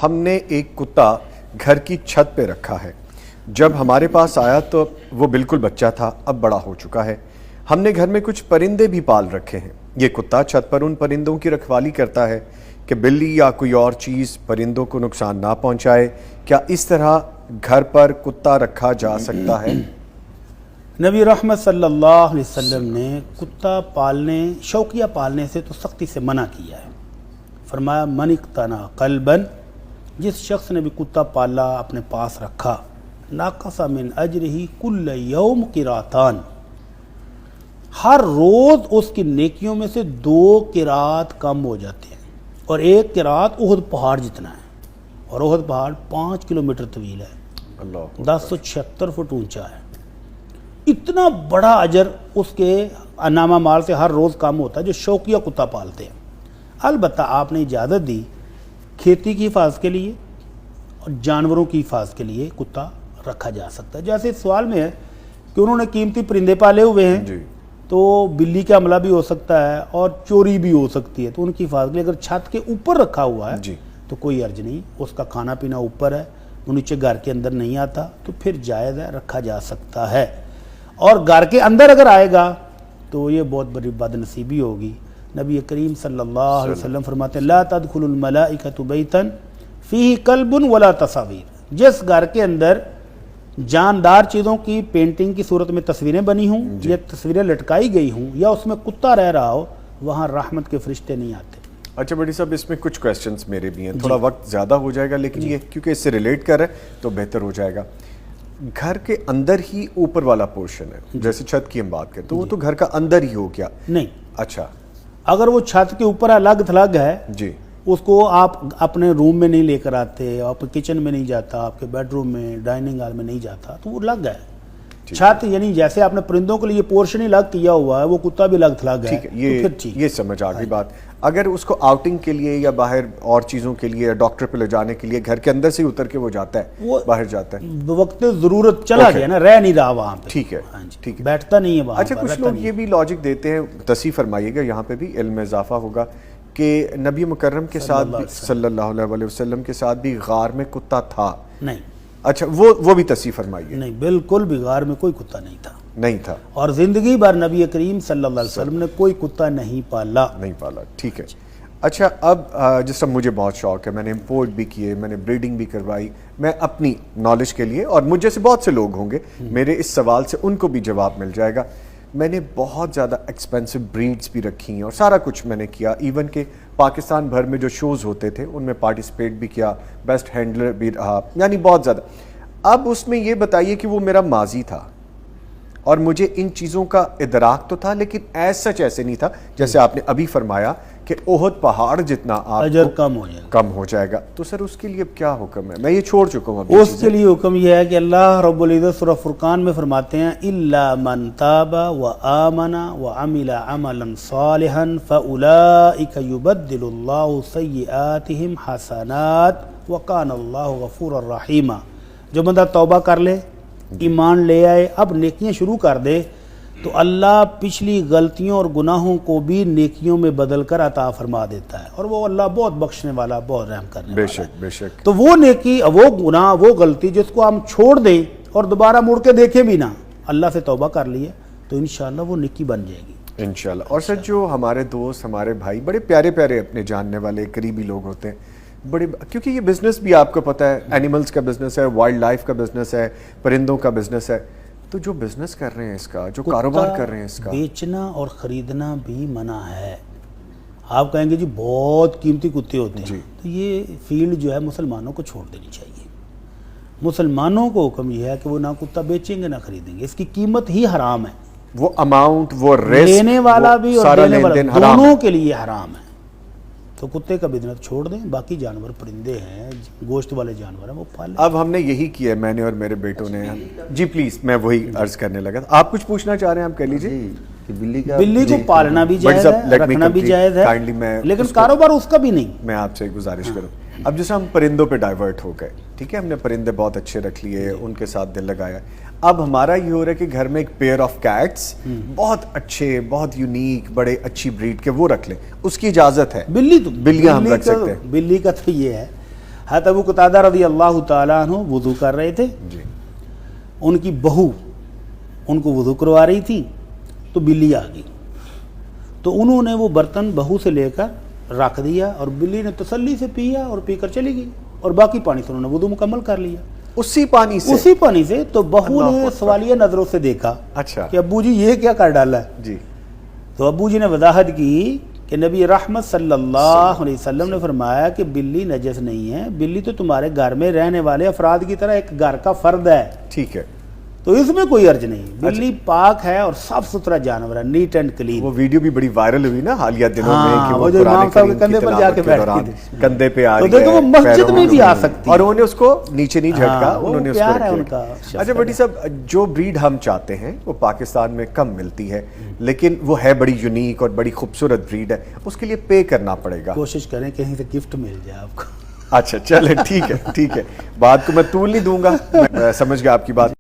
ہم نے ایک کتا گھر کی چھت پہ رکھا ہے. جب ہمارے پاس آیا تو وہ بالکل بچہ تھا, اب بڑا ہو چکا ہے. ہم نے گھر میں کچھ پرندے بھی پال رکھے ہیں. یہ کتا چھت پر ان پرندوں کی رکھوالی کرتا ہے کہ بلی یا کوئی اور چیز پرندوں کو نقصان نہ پہنچائے. کیا اس طرح گھر پر کتا رکھا جا سکتا ہے؟ نبی رحمت صلی اللہ علیہ وسلم نے کتا پالنے, شوقیہ پالنے سے تو سختی سے منع کیا ہے. فرمایا من اقتنى قلبا, جس شخص نے بھی کتا پالا اپنے پاس رکھا, ناقص من اجرہ کل یوم قراتان, ہر روز اس کی نیکیوں میں سے 2 قرات کم ہو جاتے ہیں. اور ایک قرات احد پہاڑ جتنا ہے, اور احد پہاڑ 5 کلومیٹر طویل ہے, 1076 فٹ اونچا ہے. اتنا بڑا اجر اس کے انعامہ مال سے ہر روز کم ہوتا ہے جو شوقیہ کتا پالتے ہیں. البتہ آپ نے اجازت دی کھیتی کی حفاظت کے لیے اور جانوروں کی حفاظت کے لیے کتا رکھا جا سکتا ہے. جیسے اس سوال میں ہے کہ انہوں نے قیمتی پرندے پالے ہوئے ہیں تو بلی کا حملہ بھی ہو سکتا ہے اور چوری بھی ہو سکتی ہے, تو ان کی حفاظت کے لیے اگر چھت کے اوپر رکھا ہوا ہے تو کوئی حرج نہیں. اس کا کھانا پینا اوپر ہے, وہ نیچے گھر کے اندر نہیں آتا, تو پھر جائز ہے, رکھا جا سکتا ہے. اور گھر کے اندر اگر آئے گا تو یہ بہت بڑی بد نصیبی ہوگی. نبی کریم صلی اللہ علیہ وسلم فرماتے ہیں لا تدخل الملائکۃ بیتا فیہ کلب ولا تصاویر, جس گھر کے اندر جاندار چیزوں کی پینٹنگ کی صورت میں تصویریں بنی ہوں یا تصویریں لٹکائی گئی ہوں یا اس میں کتا رہ رہا ہو, وہاں رحمت کے فرشتے نہیں آتے. اچھا بڑی صاحب, اس میں کچھ کویسچنز میرے بھی ہیں, تھوڑا وقت زیادہ ہو جائے گا لیکن یہ کیونکہ اس سے ریلیٹ کر رہا ہے تو بہتر ہو جائے گا. گھر کے اندر ہی اوپر والا پورشن ہے, جیسے چھت کی ہم بات کریں تو وہ تو گھر کا اندر ہی ہو گیا. نہیں, اچھا اگر وہ چھت کے اوپر الگ تھلگ ہے جی, اس کو آپ اپنے روم میں نہیں لے کر آتے, آپ کچن میں نہیں جاتا, آپ کے بیڈ روم میں, ڈائننگ ہال میں نہیں جاتا, تو وہ الگ ہے. چھت یعنی جیسے آپ نے پرندوں کے لیے پورشن ہی الگ کیا ہوا ہے, وہ کتا بھی الگ تھلگ ہے. یہ سمجھ آ گئی بات. اگر اس کو آؤٹنگ کے لیے یا باہر اور چیزوں کے لیے ڈاکٹر پہ لے جانے کے لیے گھر کے اندر سے اتر کے وہ جاتا ہے, باہر جاتا ہے, وقت ضرورت چلا گیا نا, رہ نہیں رہا وہاں پہ, ٹھیک ہے, ٹھیک ہے, بیٹھتا نہیں ہے وہاں. اچھا کچھ لوگ یہ بھی لاجک دیتے ہیں, تصحیح فرمائیے گا, یہاں پہ بھی علم میں اضافہ ہوگا, کہ نبی مکرم کے ساتھ صلی اللہ علیہ وسلم کے ساتھ بھی غار میں کتا تھا. نہیں, اچھا وہ بھی تصحیح فرمائیے. نہیں, بالکل بھی غار میں کوئی کتا نہیں تھا, اور زندگی بھر نبی کریم صلی اللہ علیہ وسلم نے کوئی کتا نہیں پالا. ٹھیک ہے. اچھا اب جس طرح مجھے بہت شوق ہے, میں نے امپورٹ بھی کیے, میں نے بریڈنگ بھی کروائی, میں اپنی نالج کے لیے, اور مجھ جیسے بہت سے لوگ ہوں گے میرے اس سوال سے ان کو بھی جواب مل جائے گا, میں نے بہت زیادہ ایکسپینسو بریڈز بھی رکھی ہیں اور سارا کچھ میں نے کیا. ایون کہ پاکستان بھر میں جو شوز ہوتے تھے ان میں پارٹیسپیٹ بھی کیا, بیسٹ ہینڈلر بھی رہا, یعنی بہت زیادہ. اب اس میں یہ بتائیے کہ وہ میرا ماضی تھا اور مجھے ان چیزوں کا ادراک تو تھا, لیکن ایسے نہیں تھا جیسے آپ نے ابھی فرمایا کہ احد پہاڑ جتنا اجر کم ہو جائے گا. تو سر اس کے لیے کیا حکم ہے؟ میں یہ چھوڑ چکا ہوں. اس کے لیے حکم یہ ہے کہ اللہ رب العزت سورہ فرقان میں فرماتے ہیں الا من تاب وآمن وعمل عملا صالحا فاولئک یبدل اللہ سیئاتہم حسنات وکان اللہ غفورا رحیما. جو بندہ توبہ کر لے, ایمان لے آئے, اب نیکیاں شروع کر دے, تو اللہ پچھلی غلطیوں اور گناہوں کو بھی نیکیوں میں بدل کر عطا فرما دیتا ہے, اور وہ اللہ بہت بخشنے والا, بہت رحم کرنے والا ہے. بے شک. تو وہ نیکی, وہ گناہ, وہ غلطی جس کو ہم چھوڑ دیں اور دوبارہ مڑ کے دیکھیں بھی نہ, اللہ سے توبہ کر لیے تو انشاءاللہ وہ نیکی بن جائے گی انشاءاللہ. اور سر جو ہمارے دوست, ہمارے بھائی, بڑے پیارے پیارے اپنے جاننے والے قریبی لوگ ہوتے ہیں, بڑے, کیونکہ یہ بزنس بھی آپ کو پتہ ہے, اینیملز کا بزنس ہے, وائلڈ لائف کا بزنس ہے, پرندوں کا بزنس ہے, تو جو بزنس کر رہے ہیں اس کا, جو کاروبار کر رہے ہیں اس کا, بیچنا اور خریدنا بھی منع ہے. آپ کہیں گے جی بہت قیمتی کتے ہوتے ہیں, تو یہ فیلڈ جو ہے مسلمانوں کو چھوڑ دینی چاہیے. مسلمانوں کو حکم یہ ہے کہ وہ نہ کتا بیچیں گے نہ خریدیں گے, اس کی قیمت ہی حرام ہے. وہ اماؤنٹ, وہ رسک, لینے والا بھی اور دینے والا دونوں کے لیے حرام ہے. تو کتے کا بزنس چھوڑ دیں, باقی جانور پرندے ہیں, گوشت والے جانور ہیں, وہ پالیں. اب ہم نے یہی کیا ہے, میں نے اور میرے بیٹوں نے. جی پلیز, میں وہی عرض کرنے لگا. آپ کچھ پوچھنا چاہ رہے ہیں, آپ کہہ لیجیے. بلی کو پالنا بھی جائز ہے, رکھنا بھی جائز ہے, لیکن کاروبار اس کا بھی نہیں. میں آپ سے گزارش کروں, اب جیسے ہم پرندوں پہ ڈائیورٹ ہو گئے, ٹھیک ہے, ہم نے پرندے بہت اچھے رکھ لیے, ان کے ساتھ دل لگایا. اب ہمارا یہ ہو رہا ہے کہ گھر میں ایک پیئر آف کیٹس بہت اچھے, بہت یونیک, بڑے اچھی بریڈ کے وہ رکھ لیں, اس کی اجازت ہے؟ بلیاں ہم رکھ سکتے ہیں. بلی کا تو یہ ہے, حضرت ابو قتادہ رضی اللہ تعالیٰ عنہ وضو کر رہے تھے، جی ان کی بہو ان کو وضو کروا رہی تھی تو بلی آ گئی، تو انہوں نے وہ برتن بہو سے لے کر رکھ دیا اور بلی نے تسلی سے پیا اور پی کر چلی گئی، اور باقی پانی سے انہوں نے وضو مکمل کر لیا اسی پانی سے؟ اسی پانی سے۔ تو بہو اللہ نے اکبر۔ سوالیہ نظروں سے دیکھا اچھا کہ ابو جی یہ کیا کر ڈالا ہے، جی تو ابو جی نے وضاحت کی کہ نبی رحمت صلی اللہ علیہ وسلم نے فرمایا کہ بلی نجس نہیں ہے، بلی تو تمہارے گھر میں رہنے والے افراد کی طرح ایک گھر کا فرد ہے، ٹھیک ہے۔ تو اس میں کوئی حرج نہیں، بلی پاک ہے اور صاف ستھرا جانور ہے، نیٹ اینڈ کلین۔ وہ ویڈیو بھی بڑی وائرل ہوئی نا حالیہ دنوں میں ہاں، کہ وہ جو قرآن امام صاحب کے کریم کی کندھے پر جا کے تلاوت بیٹھ دوران گئی، کندھے پہ آ تو رہی ہے، دیکھو وہ مسجد پیروں میں بھی آ میں، سکتی اور انہوں نے اس کو نیچے نہیں جھٹکا، ہاں، وہ انہوں نے اس کو پیار ہے رکھ ان دیا۔ کا۔ اچھا بٹی صاحب، جو بریڈ ہم چاہتے ہیں وہ پاکستان میں کم ملتی ہے، لیکن وہ ہے بڑی یونیک اور بڑی خوبصورت بریڈ ہے، اس کے لیے پے کرنا پڑے گا۔ کوشش کریں کہیں سے گفٹ مل جائے آپ کو۔ اچھا چلیں ٹھیک ہے ٹھیک ہے، بات کو میں طول نہیں دوں گا، میں سمجھ گیا آپ کی بات۔